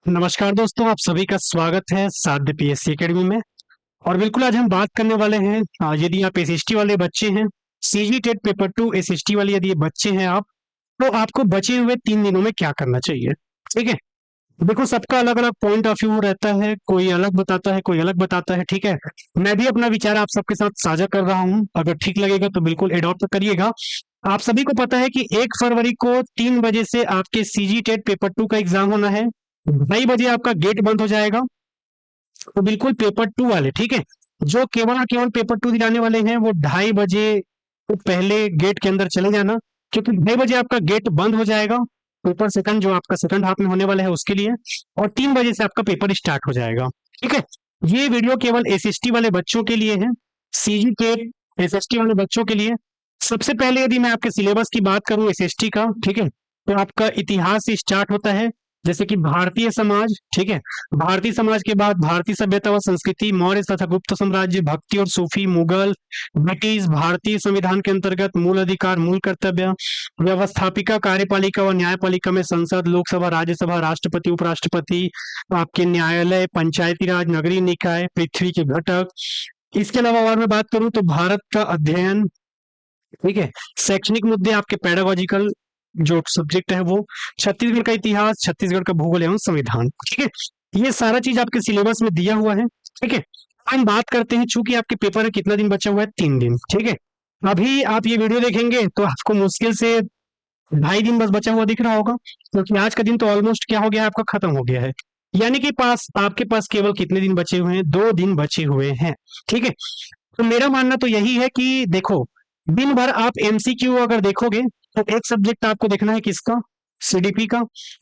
नमस्कार दोस्तों, आप सभी का स्वागत है साध्य पीएससी एकेडमी में। और बिल्कुल आज हम बात करने वाले हैं, यदि आप एसएसटी वाले बच्चे हैं, सीजी टेट पेपर 2 एसएसटी वाले यदि ये बच्चे हैं आप, तो आपको बचे हुए 3 दिनों में क्या करना चाहिए। ठीक है, देखो सबका अलग अलग पॉइंट ऑफ व्यू रहता है, कोई अलग बताता है, कोई अलग बताता है। ठीक है, मैं भी अपना विचार आप सबके साथ साझा कर रहा हूँ, अगर ठीक लगेगा तो बिल्कुल एडॉप्ट करिएगा। आप सभी को पता है कि 1 फरवरी को 3 बजे से आपके सीजी टेट पेपर 2 का एग्जाम होना है। 2:30 बजे आपका गेट बंद हो जाएगा। तो बिल्कुल पेपर 2 वाले, ठीक है, जो केवल और केवल पेपर 2 दिलाने वाले हैं, वो 2:30 बजे तो पहले गेट के अंदर चले जाना, क्योंकि 2:30 बजे आपका गेट बंद हो जाएगा पेपर सेकंड जो आपका सेकंड हाफ में होने वाला है उसके लिए। और 3 बजे से आपका पेपर स्टार्ट हो जाएगा। ठीक है, ये वीडियो केवल एसएसटी वाले बच्चों के लिए है, सीजी के एसएसटी वाले बच्चों के लिए। सबसे पहले यदि मैं आपके सिलेबस की बात करूं एसएसटी का, ठीक है, तो आपका इतिहास से स्टार्ट होता है, जैसे कि भारतीय समाज। ठीक है, भारतीय समाज के बाद भारतीय सभ्यता व संस्कृति, मौर्य तथा गुप्त साम्राज्य, भक्ति और सूफी, मुगल, ब्रिटिश, भारतीय संविधान के अंतर्गत मूल अधिकार, मूल कर्तव्य, व्यवस्थापिका, कार्यपालिका व न्यायपालिका में संसद, लोकसभा, राज्यसभा, राष्ट्रपति, उपराष्ट्रपति, आपके न्यायालय, पंचायती राज, नगरीय निकाय, पृथ्वी के घटक। इसके अलावा और मैं बात करूं तो भारत का अध्ययन, ठीक है, शैक्षणिक मुद्दे, आपके पेडागोजिकल जो सब्जेक्ट है वो, छत्तीसगढ़ का इतिहास, छत्तीसगढ़ का भूगोल एवं संविधान। ठीक है, ये सारा चीज आपके सिलेबस में दिया हुआ है। ठीक है, हम बात करते हैं, चूंकि आपके पेपर है कितना दिन बचा हुआ है, 3 दिन। ठीक है, अभी आप ये वीडियो देखेंगे तो आपको मुश्किल से 2.5 दिन बस बचा हुआ दिख रहा होगा, क्योंकि आज का दिन तो ऑलमोस्ट क्या हो गया है, आपका खत्म हो गया है। यानी कि आपके पास केवल कितने दिन बचे हुए हैं, 2 दिन बचे हुए हैं। ठीक है, तो मेरा मानना तो यही है कि देखो, दिन भर आप एमसीक्यू अगर देखोगे तो एक सब्जेक्ट आपको देखना है किसका, सीडीपी का,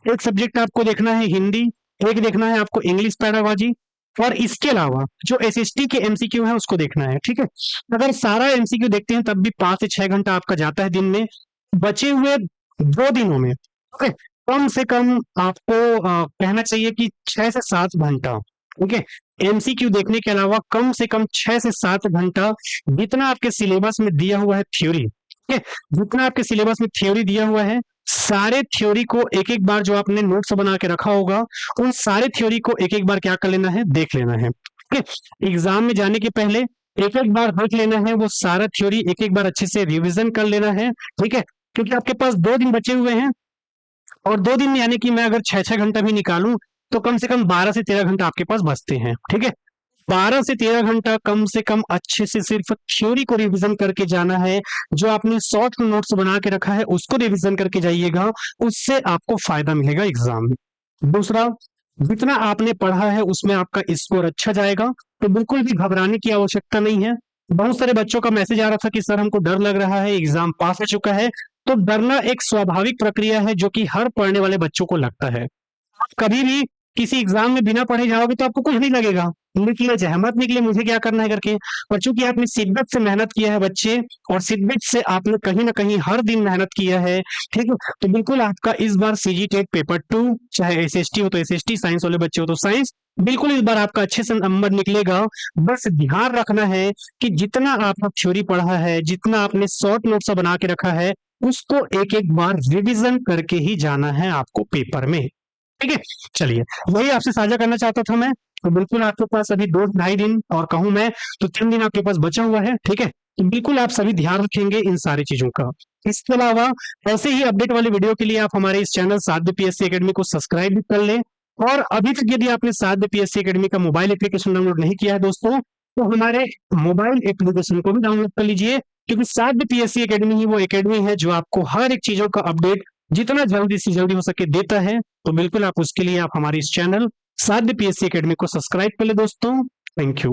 एक सब्जेक्ट आपको देखना है हिंदी, एक देखना है आपको इंग्लिश पैडागोजी, और इसके अलावा जो एसएसटी के एमसीक्यू है उसको देखना है। ठीक है, अगर सारा एमसीक्यू देखते हैं तब भी 5 से 6 घंटा आपका जाता है दिन में। बचे हुए 2 दिनों में, ओके, कम से कम आपको कहना चाहिए कि 6 से 7 घंटा, ठीक है, एमसीक्यू देखने के अलावा कम से कम 6 से 7 घंटा, जितना आपके सिलेबस में दिया हुआ है थ्योरी, ठीक है, जितना आपके सिलेबस में थ्योरी दिया हुआ है, सारे थ्योरी को एक एक बार जो आपने नोट्स बना के रखा होगा, उन सारे थ्योरी को एक एक बार क्या कर लेना है, देख लेना है। ठीक है, एग्जाम में जाने के पहले एक एक बार देख लेना है, वो सारा थ्योरी एक एक बार अच्छे से रिविजन कर लेना है। ठीक है, क्योंकि आपके पास 2 दिन बचे हुए हैं, और 2 दिन में यानी कि मैं अगर 6 6 घंटा भी निकालूं तो कम से कम 12 से 13 घंटा आपके पास बचते हैं। ठीक है, 12 से 13 घंटा कम से कम अच्छे से सिर्फ थ्योरी को रिवीजन करके जाना है। जो आपने शॉर्ट नोट्स बना के रखा है उसको रिवीजन करके जाइएगा, उससे आपको फायदा मिलेगा एग्जाम में। दूसरा, जितना आपने पढ़ा है उसमें आपका स्कोर अच्छा जाएगा, तो बिल्कुल भी घबराने की आवश्यकता नहीं है। बहुत सारे बच्चों का मैसेज आ रहा था कि सर हमको डर लग रहा है, एग्जाम पास हो चुका है। तो डरना एक स्वाभाविक प्रक्रिया है जो कि हर पढ़ने वाले बच्चों को लगता है। आप कभी भी किसी एग्जाम में बिना पढ़े जाओगे तो आपको कुछ नहीं लगेगा, निकले चाहे मत निकले, मुझे क्या करना है करके। पर चूंकि आपने शिद्दत से मेहनत किया है बच्चे, और शिद्दत से आपने कहीं ना कहीं हर दिन मेहनत किया है, ठीक है, तो बिल्कुल आपका इस बार सीजी टेट पेपर 2, चाहे एसएसटी हो तो एसएसटी, साइंस वाले बच्चे हो तो साइंस, बिल्कुल इस बार आपका अच्छे से नंबर निकलेगा। बस ध्यान रखना है कि जितना आपने थ्योरी पढ़ा है, जितना आपने शॉर्ट नोट्स बना के रखा है, उसको एक एक बार रिविजन करके ही जाना है आपको पेपर में। ठीक है, चलिए, वही आपसे साझा करना चाहता था मैं। तो बिल्कुल आपके पास अभी 2 ढाई दिन, और कहूं मैं तो 3 दिन आपके पास बचा हुआ है। ठीक है, तो बिल्कुल आप सभी ध्यान रखेंगे इन सारी चीजों का। इसके अलावा ऐसे ही अपडेट वाले वीडियो के लिए आप हमारे इस चैनल साध्य पीएससी एकेडमी को सब्सक्राइब भी कर लें। और अभी तक यदि आपने साध्य पीएससी एकेडमी का मोबाइल एप्लीकेशन डाउनलोड नहीं किया है दोस्तों, तो हमारे मोबाइल एप्लीकेशन को भी डाउनलोड कर लीजिए, क्योंकि साध्य पीएससी एकेडमी ही वो एकेडमी है जो आपको हर एक चीजों का अपडेट जितना जल्दी से जल्दी हो सके देता है। तो बिल्कुल आप उसके लिए आप हमारे इस चैनल साध्य पीएससी एकेडमी को सब्सक्राइब कर ले दोस्तों। Thank you.